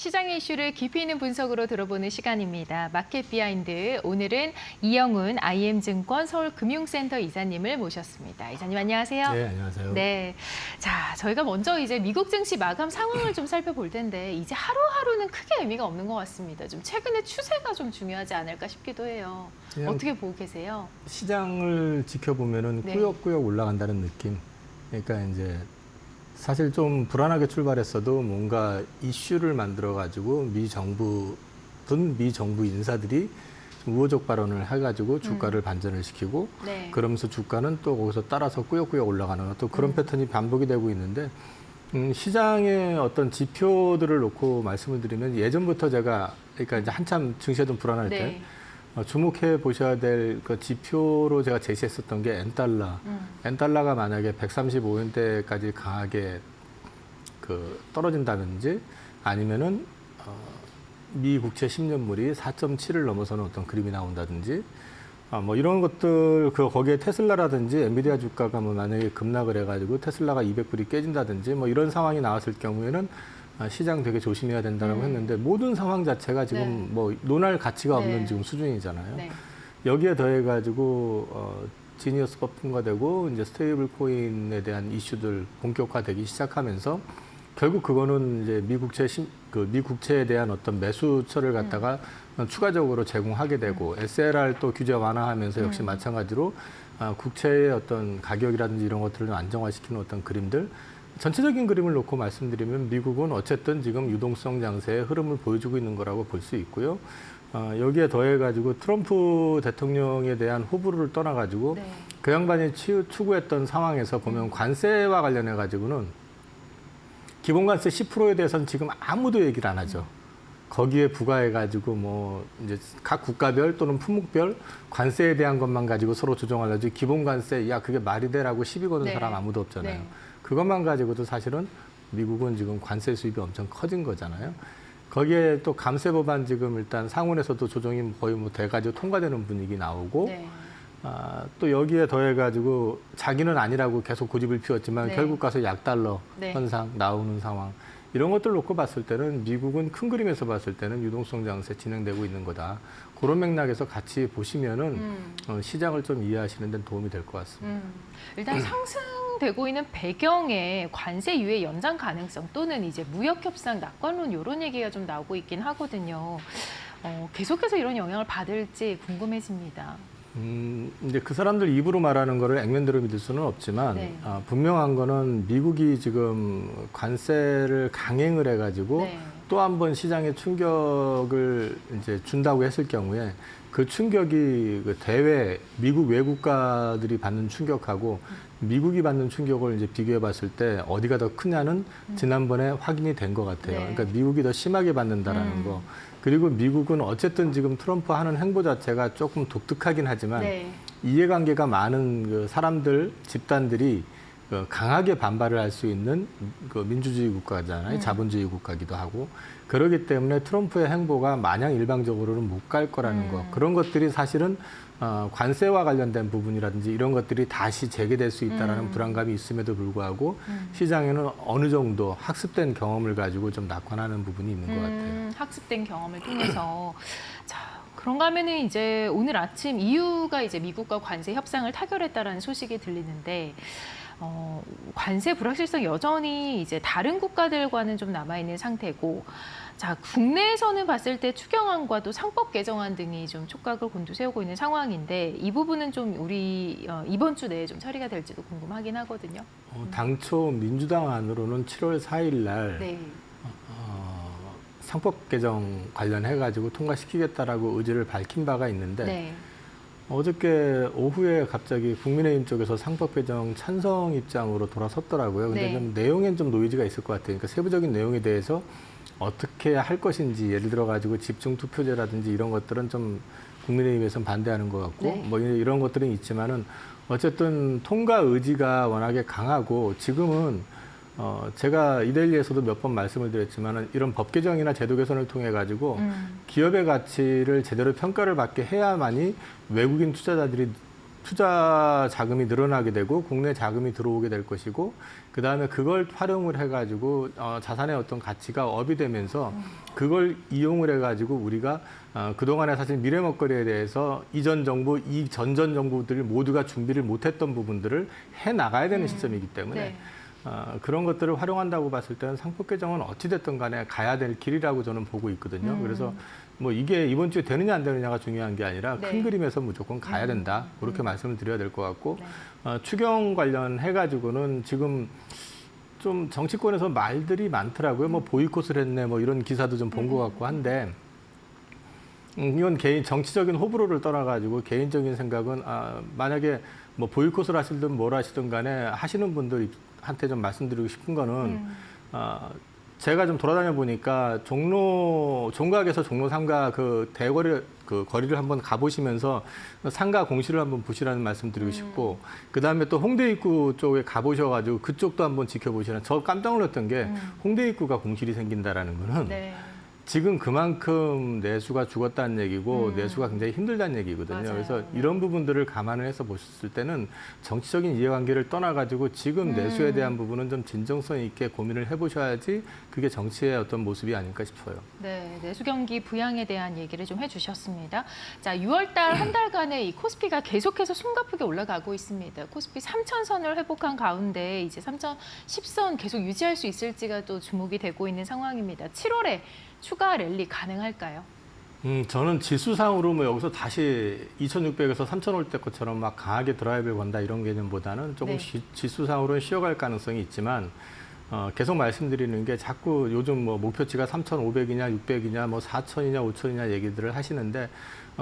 시장의 이슈를 깊이 있는 분석으로 들어보는 시간입니다. 마켓 비하인드. 오늘은 이영훈 IM증권 서울금융센터 이사님을 모셨습니다. 이사님 안녕하세요. 네, 안녕하세요. 네. 자, 저희가 먼저 이제 미국 증시 마감 상황을 좀 살펴볼 텐데 이제 하루하루는 크게 의미가 없는 것 같습니다. 좀 최근의 추세가 좀 중요하지 않을까 싶기도 해요. 어떻게 보고 계세요? 시장을 지켜보면은 네. 꾸역꾸역 올라간다는 느낌. 그러니까 이제 사실 좀 불안하게 출발했어도 뭔가 이슈를 만들어 가지고 미정부 인사들이 좀 우호적 발언을 해가지고 주가를 반전을 시키고 네. 그러면서 주가는 또 거기서 따라서 꾸역꾸역 올라가는 또 그런 패턴이 반복이 되고 있는데 시장의 어떤 지표들을 놓고 말씀을 드리면 예전부터 제가 그러니까 이제 한참 증시가 좀 불안할 때 네. 주목해 보셔야 될 그 지표로 제가 제시했었던 게 엔달러. 엔달러가 만약에 135엔대까지 강하게 떨어진다든지 아니면은 미 국채 10년물이 4.7을 넘어서는 어떤 그림이 나온다든지 뭐 이런 것들 거기에 테슬라라든지 엔비디아 주가가 뭐 만약에 급락을 해가지고 테슬라가 200불이 깨진다든지 뭐 이런 상황이 나왔을 경우에는 시장 되게 조심해야 된다고 했는데 모든 상황 자체가 지금 네. 뭐 논할 가치가 없는 네. 지금 수준이잖아요. 네. 여기에 더해가지고 지니어스가 통과되고 이제 스테이블 코인에 대한 이슈들 본격화되기 시작하면서 결국 그거는 이제 미국채에 대한 어떤 매수처를 갖다가 추가적으로 제공하게 되고 SLR 또 규제 완화하면서 역시 마찬가지로 국채의 어떤 가격이라든지 이런 것들을 좀 안정화시키는 어떤 그림들. 전체적인 그림을 놓고 말씀드리면 미국은 어쨌든 지금 유동성 장세의 흐름을 보여주고 있는 거라고 볼 수 있고요. 여기에 더해가지고 트럼프 대통령에 대한 호불호를 떠나가지고 네. 그 양반이 추구했던 상황에서 보면 관세와 관련해가지고는 기본관세 10%에 대해서는 지금 아무도 얘기를 안 하죠. 거기에 부과해가지고 뭐 이제 각 국가별 또는 품목별 관세에 대한 것만 가지고 서로 조정하려고 기본관세 야 그게 말이 돼라고 시비 거는 네. 사람 아무도 없잖아요. 네. 그것만 가지고도 사실은 미국은 지금 관세 수입이 엄청 커진 거잖아요. 거기에 또 감세 법안 지금 일단 상원에서도 조정이 거의 뭐 돼가지고 통과되는 분위기 나오고 네. 또 여기에 더해가지고 자기는 아니라고 계속 고집을 피웠지만 네. 결국 가서 약달러 네. 현상 나오는 상황 이런 것들 놓고 봤을 때는 미국은 큰 그림에서 봤을 때는 유동성 장세 진행되고 있는 거다. 그런 맥락에서 같이 보시면은 시장을 좀 이해하시는 데 도움이 될 것 같습니다. 일단 상승되고 있는 배경에 관세 유예 연장 가능성 또는 이제 무역 협상 낙관론 이런 얘기가 좀 나오고 있긴 하거든요. 계속해서 이런 영향을 받을지 궁금해집니다. 이제 그 사람들 입으로 말하는 거를 액면대로 믿을 수는 없지만 네. 분명한 거는 미국이 지금 관세를 강행을 해가지고 네. 또 한 번 시장에 충격을 이제 준다고 했을 경우에 그 충격이 그 대외 미국 외국가들이 받는 충격하고 미국이 받는 충격을 이제 비교해 봤을 때 어디가 더 크냐는 지난번에 확인이 된 것 같아요. 네. 그러니까 미국이 더 심하게 받는다라는 거. 그리고 미국은 어쨌든 지금 트럼프 하는 행보 자체가 조금 독특하긴 하지만 네. 이해관계가 많은 그 사람들, 집단들이 강하게 반발을 할 수 있는 그 민주주의 국가잖아요. 자본주의 국가기도 하고. 그렇기 때문에 트럼프의 행보가 마냥 일방적으로는 못 갈 거라는 거. 그런 것들이 사실은 관세와 관련된 부분이라든지 이런 것들이 다시 재개될 수 있다는 불안감이 있음에도 불구하고 시장에는 어느 정도 학습된 경험을 가지고 좀 낙관하는 부분이 있는 것 같아요. 학습된 경험을 통해서. 자, 그런가 하면은 이제 오늘 아침 EU가 이제 미국과 관세 협상을 타결했다라는 소식이 들리는데 관세 불확실성 여전히 이제 다른 국가들과는 좀 남아있는 상태고, 자, 국내에서는 봤을 때 추경안과도 상법 개정안 등이 좀 촉각을 곤두세우고 있는 상황인데 이 부분은 좀 우리 이번 주 내에 좀 처리가 될지도 궁금하긴 하거든요. 당초 민주당 안으로는 7월 4일 날 네. 상법 개정 관련해가지고 통과시키겠다라고 의지를 밝힌 바가 있는데 네. 어저께 오후에 갑자기 국민의힘 쪽에서 상법 개정 찬성 입장으로 돌아섰더라고요. 근데 네. 좀 내용엔 좀 노이즈가 있을 것 같아요. 그러니까 세부적인 내용에 대해서 어떻게 할 것인지 예를 들어 가지고 집중 투표제라든지 이런 것들은 좀 국민의힘에서는 반대하는 것 같고 네. 뭐 이런 것들은 있지만은 어쨌든 통과 의지가 워낙에 강하고 지금은 제가 이데일리에서도 몇 번 말씀을 드렸지만은 이런 법 개정이나 제도 개선을 통해 가지고 기업의 가치를 제대로 평가를 받게 해야만이 외국인 투자자들이 투자 자금이 늘어나게 되고 국내 자금이 들어오게 될 것이고 그다음에 그걸 활용을 해가지고 자산의 어떤 가치가 업이 되면서 그걸 이용을 해가지고 우리가 그동안에 사실 미래 먹거리에 대해서 이전 정부, 이 전전 정부들 모두가 준비를 못했던 부분들을 해 나가야 되는 시점이기 때문에 네. 그런 것들을 활용한다고 봤을 때는 상법 개정은 어찌됐든 간에 가야 될 길이라고 저는 보고 있거든요. 그래서 뭐 이게 이번 주에 되느냐 안 되느냐가 중요한 게 아니라 네. 큰 그림에서 무조건 가야 된다. 그렇게 말씀을 드려야 될 것 같고 네. 추경 관련해가지고는 지금 좀 정치권에서 말들이 많더라고요. 뭐 보이콧을 했네 뭐 이런 기사도 좀 본 것 같고 한데 이건 개인 정치적인 호불호를 떠나가지고 개인적인 생각은 만약에 뭐 보이콧을 하시든 뭘 하시든 간에 하시는 분들한테 좀 말씀드리고 싶은 거는 제가 좀 돌아다녀 보니까 종각에서 종로 3가 그 대거리 그 거리를 한번 가보시면서 상가 공시를 한번 보시라는 말씀드리고 싶고 그 다음에 또 홍대 입구 쪽에 가보셔가지고 그쪽도 한번 지켜보시라는 저 깜짝 놀랐던 게 홍대 입구가 공실이 생긴다라는 거는 네. 지금 그만큼 내수가 죽었다는 얘기고 내수가 굉장히 힘들다는 얘기거든요. 맞아요. 그래서 이런 부분들을 감안을 해서 보셨을 때는 정치적인 이해관계를 떠나가지고 지금 내수에 대한 부분은 좀 진정성 있게 고민을 해보셔야지 그게 정치의 어떤 모습이 아닐까 싶어요. 네, 내수 경기 부양에 대한 얘기를 좀 해주셨습니다. 자, 6월 달 한 달간의 이 코스피가 계속해서 숨가쁘게 올라가고 있습니다. 코스피 3,000선을 회복한 가운데 이제 3,010선 계속 유지할 수 있을지가 또 주목이 되고 있는 상황입니다. 7월에 추가 랠리 가능할까요? 저는 지수상으로 뭐 여기서 다시 2,600에서 3,000 올 때 것처럼 막 강하게 드라이브를 건다 이런 개념보다는 조금 네. 지수상으로는 쉬어갈 가능성이 있지만 계속 말씀드리는 게 자꾸 요즘 뭐 목표치가 3,500이냐 600이냐 뭐 4,000이냐 5,000이냐 얘기들을 하시는데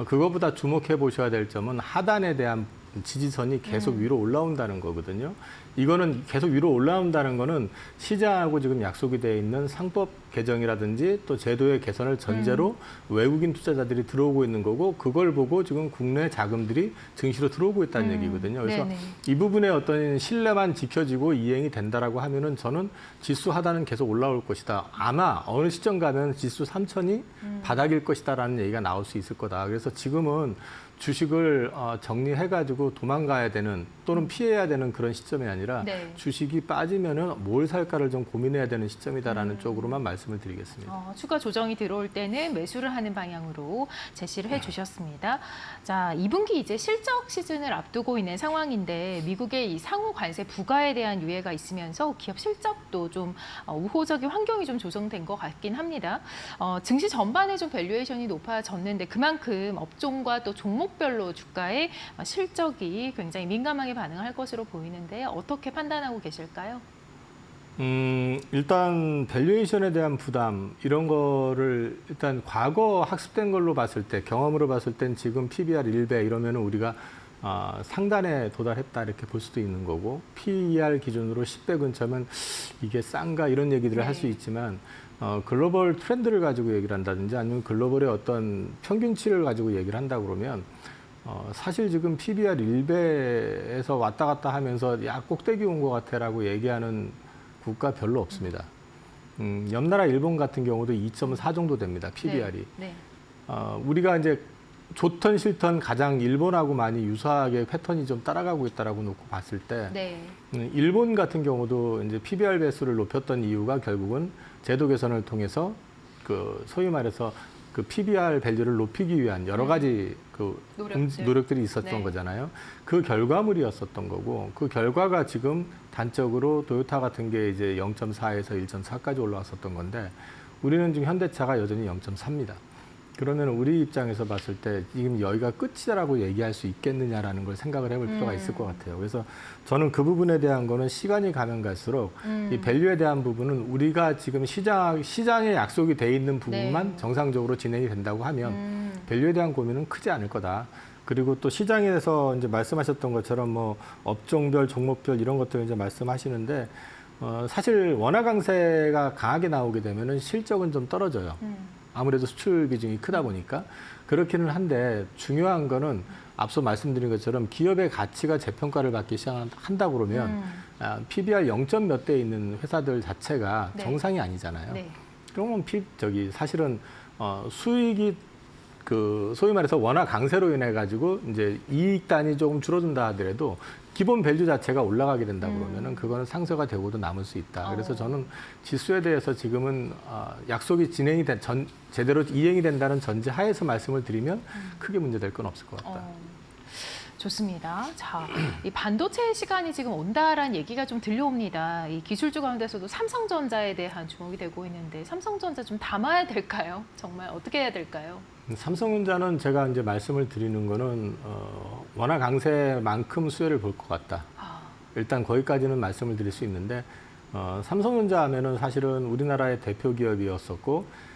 그거보다 주목해 보셔야 될 점은 하단에 대한 지지선이 계속 위로 올라온다는 거거든요. 이거는 계속 위로 올라온다는 거는 시장하고 지금 약속이 돼 있는 상법 개정이라든지 또 제도의 개선을 전제로 외국인 투자자들이 들어오고 있는 거고 그걸 보고 지금 국내 자금들이 증시로 들어오고 있다는 얘기거든요. 그래서 네네. 이 부분의 어떤 신뢰만 지켜지고 이행이 된다라고 하면은 저는 지수 하단은 계속 올라올 것이다. 아마 어느 시점 가면 지수 3,000이 바닥일 것이다라는 얘기가 나올 수 있을 거다. 그래서 지금은 주식을 정리해가지고 도망가야 되는 또는 피해야 되는 그런 시점이 아니라 네. 주식이 빠지면은 뭘 살까를 좀 고민해야 되는 시점이다라는 쪽으로만 말씀을 드리겠습니다. 추가 조정이 들어올 때는 매수를 하는 방향으로 제시를 해주셨습니다. 자, 2분기 이제 실적 시즌을 앞두고 있는 상황인데 미국의 이 상호 관세 부과에 대한 유예가 있으면서 기업 실적도 좀 우호적인 환경이 좀 조성된 것 같긴 합니다. 증시 전반에 좀 밸류에이션이 높아졌는데 그만큼 업종과 또 종목별로 주가의 실적이 굉장히 민감하게 반응할 것으로 보이는데 어떻게 판단하고 계실까요? 일단 밸류에이션에 대한 부담 이런 거를 일단 과거 학습된 걸로 봤을 때 경험으로 봤을 땐 지금 PBR 1배 이러면은 우리가 상단에 도달했다 이렇게 볼 수도 있는 거고 PER 기준으로 10배 근처면 이게 싼가 이런 얘기들을 할 수 있지만 글로벌 트렌드를 가지고 얘기를 한다든지 아니면 글로벌의 어떤 평균치를 가지고 얘기를 한다 그러면 사실 지금 PBR 1배에서 왔다 갔다 하면서 야 꼭대기 온 것 같아라고 얘기하는 국가 별로 없습니다. 옆 나라 일본 같은 경우도 2.4 정도 됩니다. PBR이. 네. 우리가 이제 좋던 싫던 가장 일본하고 많이 유사하게 패턴이 좀 따라가고 있다라고 놓고 봤을 때 네. 일본 같은 경우도 이제 PBR 배수를 높였던 이유가 결국은 제도 개선을 통해서 그 소위 말해서 그 PBR 밸류를 높이기 위한 여러 가지 그 노력들이 있었던 네. 거잖아요. 그 결과물이었었던 거고 그 결과가 지금 단적으로 토요타 같은 게 이제 0.4에서 1.4까지 올라왔었던 건데 우리는 지금 현대차가 여전히 0.4입니다. 그러면 우리 입장에서 봤을 때 지금 여기가 끝이라고 얘기할 수 있겠느냐라는 걸 생각을 해볼 필요가 있을 것 같아요. 그래서 저는 그 부분에 대한 거는 시간이 가면 갈수록 이 밸류에 대한 부분은 우리가 지금 시장에 약속이 돼 있는 부분만 정상적으로 진행이 된다고 하면 밸류에 대한 고민은 크지 않을 거다. 그리고 또 시장에서 이제 말씀하셨던 것처럼 뭐 업종별, 종목별 이런 것들 이제 말씀하시는데 사실 원화 강세가 강하게 나오게 되면은 실적은 좀 떨어져요. 아무래도 수출 비중이 크다 보니까 그렇기는 한데 중요한 거는 앞서 말씀드린 것처럼 기업의 가치가 재평가를 받기 시작한다 그러면 PBR 0점 몇 대 있는 회사들 자체가 정상이 아니잖아요. 그러면 사실은 수익이 그 소위 말해서 원화 강세로 인해 가지고 이제 이익단이 조금 줄어든다 하더라도 기본 밸류 자체가 올라가게 된다 그러면은 그거는 상쇄가 되고도 남을 수 있다. 그래서 저는 지수에 대해서 지금은 약속이 제대로 이행이 된다는 전제 하에서 말씀을 드리면 크게 문제될 건 없을 것 같다. 좋습니다. 자, 이 반도체 시간이 지금 온다라는 얘기가 좀 들려옵니다. 이 기술주 가운데서도 삼성전자에 대한 주목이 되고 있는데 삼성전자 좀 담아야 될까요? 정말 어떻게 해야 될까요? 삼성전자는 제가 이제 말씀을 드리는 거는 원화 강세만큼 수혜를 볼 것 같다. 일단 거기까지는 말씀을 드릴 수 있는데 삼성전자 하면은 사실은 우리나라의 대표 기업이었었고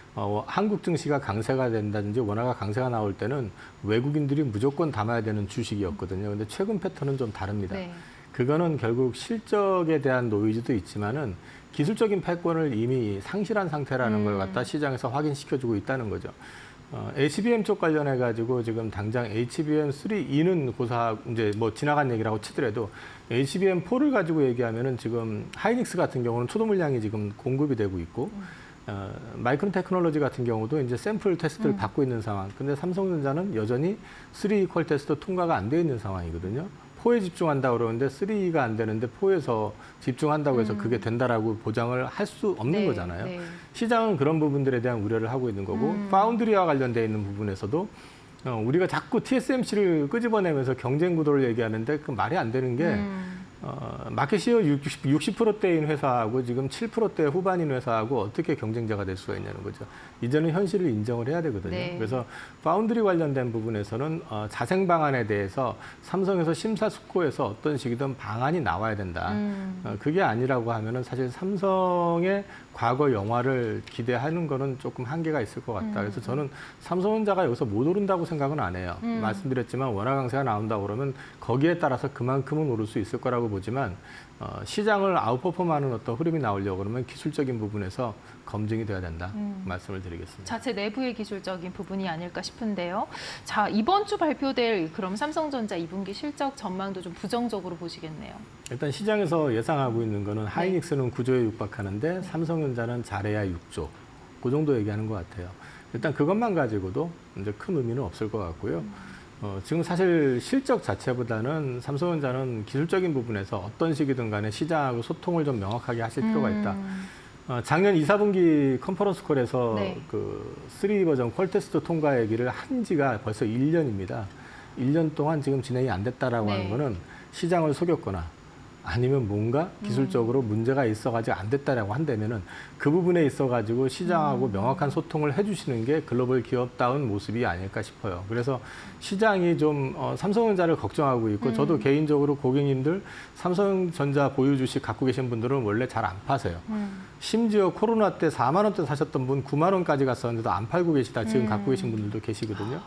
한국 증시가 강세가 된다든지 원화가 강세가 나올 때는 외국인들이 무조건 담아야 되는 주식이었거든요. 근데 최근 패턴은 좀 다릅니다. 네. 그거는 결국 실적에 대한 노이즈도 있지만은 기술적인 패권을 이미 상실한 상태라는 걸 갖다 시장에서 확인시켜주고 있다는 거죠. HBM 쪽 관련해 가지고 지금 당장 HBM3E는 고사 이제 뭐 지나간 얘기라고 치더라도 HBM4를 가지고 얘기하면은 지금 하이닉스 같은 경우는 초도 물량이 지금 공급이 되고 있고 마이크론 테크놀로지 같은 경우도 이제 샘플 테스트를 받고 있는 상황. 근데 삼성전자는 여전히 3E 테스트 통과가 안 돼 있는 상황이거든요. 4에 집중한다 그러는데 3E가 안 되는데 4에서 집중한다고 해서 그게 된다라고 보장을 할 수 없는 네, 거잖아요. 네. 시장은 그런 부분들에 대한 우려를 하고 있는 거고 파운드리와 관련돼 있는 부분에서도 우리가 자꾸 TSMC를 끄집어내면서 경쟁 구도를 얘기하는데 그 말이 안 되는 게 마켓시어 60%대인 회사하고 지금 7%대 후반인 회사하고 어떻게 경쟁자가 될 수가 있냐는 거죠. 이제는 현실을 인정을 해야 되거든요. 네. 그래서 파운드리 관련된 부분에서는 자생 방안에 대해서 삼성에서 심사숙고해서 어떤 식이든 방안이 나와야 된다. 그게 아니라고 하면은 사실 삼성의 과거 영화를 기대하는 거는 조금 한계가 있을 것 같다. 그래서 저는 삼성전자가 여기서 못 오른다고 생각은 안 해요. 말씀드렸지만 원화 강세가 나온다 그러면 거기에 따라서 그만큼은 오를 수 있을 거라고 보지만 시장을 아웃퍼폼하는 어떤 흐름이 나오려고 그러면 기술적인 부분에서 검증이 돼야 된다. 말씀을 드리겠습니다. 자체 내부의 기술적인 부분이 아닐까 싶은데요. 자, 이번 주 발표될 그럼 삼성전자 2분기 실적 전망도 좀 부정적으로 보시겠네요. 일단 시장에서 예상하고 있는 거는 하이닉스는 9조에 육박하는데 삼성전자는 잘해야 6조. 그 정도 얘기하는 것 같아요. 일단 그것만 가지고도 이제 큰 의미는 없을 것 같고요. 지금 사실 실적 자체보다는 삼성전자는 기술적인 부분에서 어떤 식이든 간에 시장하고 소통을 좀 명확하게 하실 필요가 있다. 작년 2, 4분기 컨퍼런스 콜에서 네. 그 3 버전 퀄 테스트 통과 얘기를 한 지가 벌써 1년입니다. 1년 동안 지금 진행이 안 됐다라고 네. 하는 거는 시장을 속였거나 아니면 뭔가 기술적으로 문제가 있어가지고 안 됐다라고 한다면은 그 부분에 있어가지고 시장하고 명확한 소통을 해주시는 게 글로벌 기업다운 모습이 아닐까 싶어요. 그래서 시장이 좀 삼성전자를 걱정하고 있고 저도 개인적으로 고객님들 삼성전자 보유 주식 갖고 계신 분들은 원래 잘 안 파세요. 심지어 코로나 때 4만 원대 사셨던 분 9만 원까지 갔었는데도 안 팔고 계시다 지금 갖고 계신 분들도 계시거든요.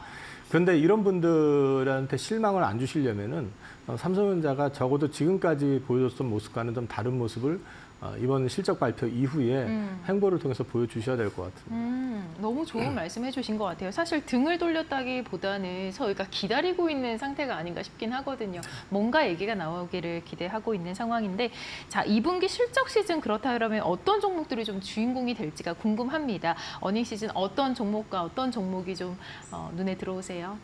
그런데 이런 분들한테 실망을 안 주시려면은 삼성전자가 적어도 지금까지 보여줬던 모습과는 좀 다른 모습을 이번 실적 발표 이후에 행보를 통해서 보여주셔야 될 것 같습니다. 너무 좋은 말씀 해주신 것 같아요. 사실 등을 돌렸다기보다는 저희가 기다리고 있는 상태가 아닌가 싶긴 하거든요. 뭔가 얘기가 나오기를 기대하고 있는 상황인데, 자, 2분기 실적 시즌 그렇다 그러면 어떤 종목들이 좀 주인공이 될지가 궁금합니다. 어닝 시즌 어떤 종목과 어떤 종목이 좀 눈에 들어오세요?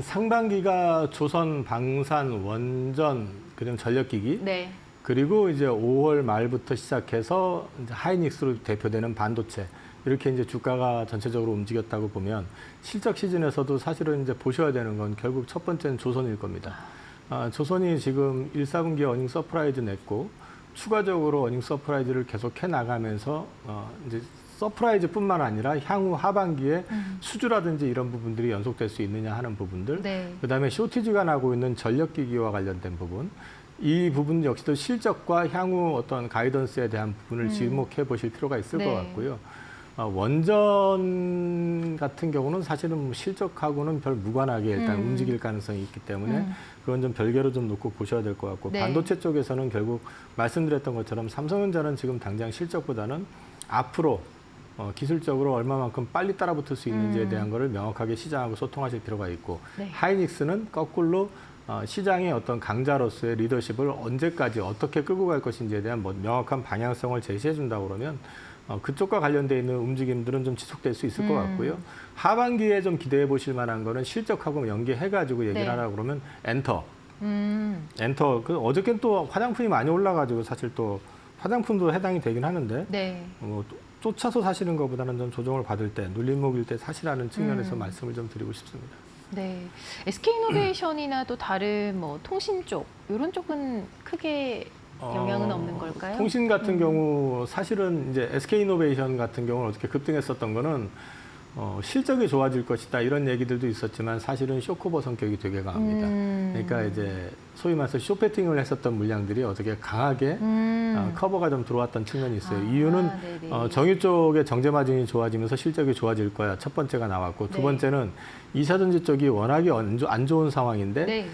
상반기가 조선, 방산, 원전, 그다음 전력기기, 네. 그리고 이제 5월 말부터 시작해서 이제 하이닉스로 대표되는 반도체 이렇게 이제 주가가 전체적으로 움직였다고 보면 실적 시즌에서도 사실은 이제 보셔야 되는 건 결국 첫 번째는 조선일 겁니다. 조선이 지금 1, 4분기 어닝 서프라이즈 냈고 추가적으로 어닝 서프라이즈를 계속 해 나가면서 이제 서프라이즈뿐만 아니라 향후 하반기에 수주라든지 이런 부분들이 연속될 수 있느냐 하는 부분들, 네. 그다음에 쇼티지가 나고 있는 전력기기와 관련된 부분, 이 부분 역시도 실적과 향후 어떤 가이던스에 대한 부분을 지목해 보실 필요가 있을 네. 것 같고요. 원전 같은 경우는 사실은 뭐 실적하고는 별 무관하게 일단 움직일 가능성이 있기 때문에 그건 좀 별개로 좀 놓고 보셔야 될 것 같고, 네. 반도체 쪽에서는 결국 말씀드렸던 것처럼 삼성전자는 지금 당장 실적보다는 앞으로 기술적으로 얼마만큼 빨리 따라붙을 수 있는지에 대한 거를 명확하게 시장하고 소통하실 필요가 있고, 네. 하이닉스는 거꾸로 시장의 어떤 강자로서의 리더십을 언제까지 어떻게 끌고 갈 것인지에 대한 명확한 방향성을 제시해 준다고 그러면 그쪽과 관련돼 있는 움직임들은 좀 지속될 수 있을 것 같고요. 하반기에 좀 기대해 보실 만한 거는 실적하고 연계해가지고 얘기를 네. 하라 그러면 엔터. 음. 엔터. 어저께는 또 화장품이 많이 올라가지고 사실 또 화장품도 해당이 되긴 하는데 네. 쫓아서 사시는 것보다는 좀 조정을 받을 때, 눌림목일 때 사시라는 측면에서 말씀을 좀 드리고 싶습니다. 네. SK이노베이션이나 또 다른 뭐 통신 쪽 이런 쪽은 크게 영향은 없는 걸까요? 통신 같은 경우 사실은 이제 SK이노베이션 같은 경우는 어떻게 급등했었던 거는 실적이 좋아질 것이다 이런 얘기들도 있었지만 사실은 쇼커버 성격이 되게 강합니다. 그러니까 이제 소위 말해서 쇼패팅을 했었던 물량들이 어떻게 강하게 커버가 좀 들어왔던 측면이 있어요. 이유는 정유 쪽의 정제 마진이 좋아지면서 실적이 좋아질 거야. 첫 번째가 나왔고 두 네. 번째는 이사전지 쪽이 워낙에 안 좋은 상황인데 네.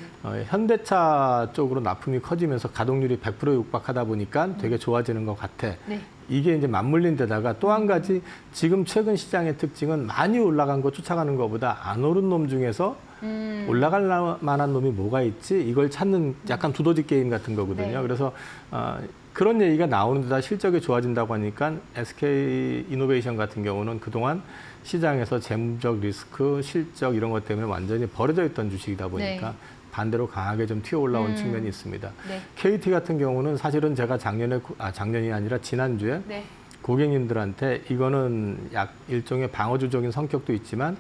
현대차 쪽으로 납품이 커지면서 가동률이 100%에 육박하다 보니까 되게 좋아지는 것 같아. 네. 이게 이제 맞물린 데다가 또 한 가지 지금 최근 시장의 특징은 많이 올라간 거 쫓아가는 것보다 안 오른 놈 중에서 올라갈 만한 놈이 뭐가 있지? 이걸 찾는 약간 두더지 게임 같은 거거든요. 네. 그래서 그런 얘기가 나오는 데다 실적이 좋아진다고 하니까 SK이노베이션 같은 경우는 그동안 시장에서 재무적 리스크, 실적 이런 것 때문에 완전히 버려져 있던 주식이다 보니까 네. 반대로 강하게 좀 튀어 올라온 측면이 있습니다. 네. KT 같은 경우는 사실은 제가 작년이 아니라 지난주에 네. 고객님들한테 이거는 약 일종의 방어주적인 성격도 있지만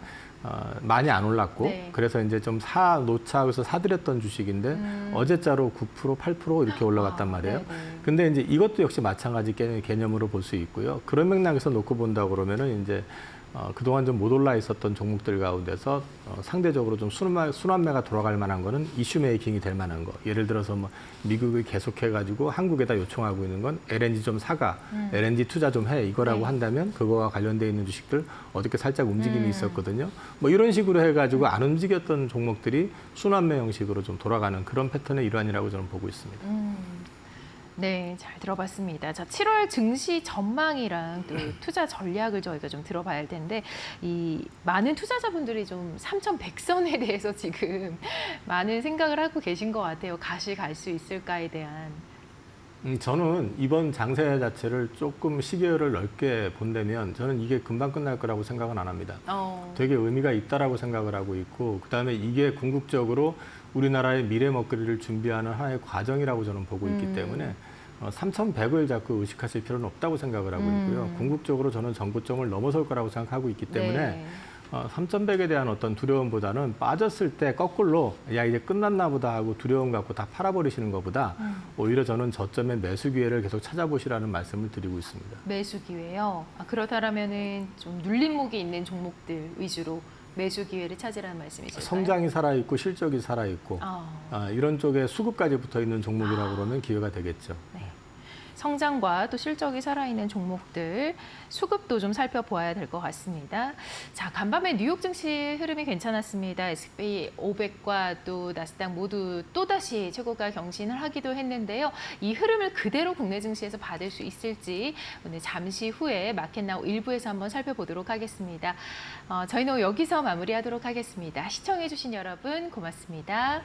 많이 안 올랐고 네. 그래서 이제 좀 놓자고서 사드렸던 주식인데 어제자로 9%, 8% 이렇게 올라갔단 말이에요. 네네. 근데 이제 이것도 역시 마찬가지 개념으로 볼 수 있고요. 그런 맥락에서 놓고 본다 그러면은 이제 그동안 좀 못 올라 있었던 종목들 가운데서 상대적으로 좀 순환매가 돌아갈 만한 거는 이슈 메이킹이 될 만한 거. 예를 들어서 뭐 미국이 계속해가지고 한국에다 요청하고 있는 건 LNG 좀 사가, LNG 투자 좀 해 이거라고 네. 한다면 그거와 관련돼 있는 주식들 어떻게 살짝 움직임이 있었거든요. 뭐 이런 식으로 해가지고 안 움직였던 종목들이 순환매 형식으로 좀 돌아가는 그런 패턴의 일환이라고 저는 보고 있습니다. 네, 잘 들어봤습니다. 자, 7월 증시 전망이랑 또 투자 전략을 저희가 좀 들어봐야 할 텐데, 이 많은 투자자분들이 좀 3,100선에 대해서 지금 많은 생각을 하고 계신 것 같아요. 갈 수 있을까에 대한. 저는 이번 장세 자체를 조금 시계열을 넓게 본다면 저는 이게 금방 끝날 거라고 생각은 안 합니다. 되게 의미가 있다라고 생각을 하고 있고 그다음에 이게 궁극적으로 우리나라의 미래 먹거리를 준비하는 하나의 과정이라고 저는 보고 있기 때문에 3,100을 자꾸 의식하실 필요는 없다고 생각을 하고 있고요. 궁극적으로 저는 전고점을 넘어설 거라고 생각하고 있기 때문에 네. 3,100에 대한 어떤 두려움보다는 빠졌을 때 거꾸로 야 이제 끝났나 보다 하고 두려움 갖고 다 팔아버리시는 것보다 오히려 저는 저점의 매수 기회를 계속 찾아보시라는 말씀을 드리고 있습니다. 매수 기회요. 그렇다면은 좀 눌림목이 있는 종목들 위주로 매수 기회를 찾으라는 말씀이실까요? 성장이 살아있고 실적이 살아있고 이런 쪽에 수급까지 붙어있는 종목이라고 그러면 기회가 되겠죠. 네. 성장과 또 실적이 살아있는 종목들, 수급도 좀 살펴보아야 될 것 같습니다. 자, 간밤에 뉴욕 증시 흐름이 괜찮았습니다. S&P 500과 또 나스닥 모두 또다시 최고가 경신을 하기도 했는데요. 이 흐름을 그대로 국내 증시에서 받을 수 있을지 오늘 잠시 후에 마켓나우 1부에서 한번 살펴보도록 하겠습니다. 저희는 여기서 마무리하도록 하겠습니다. 시청해주신 여러분 고맙습니다.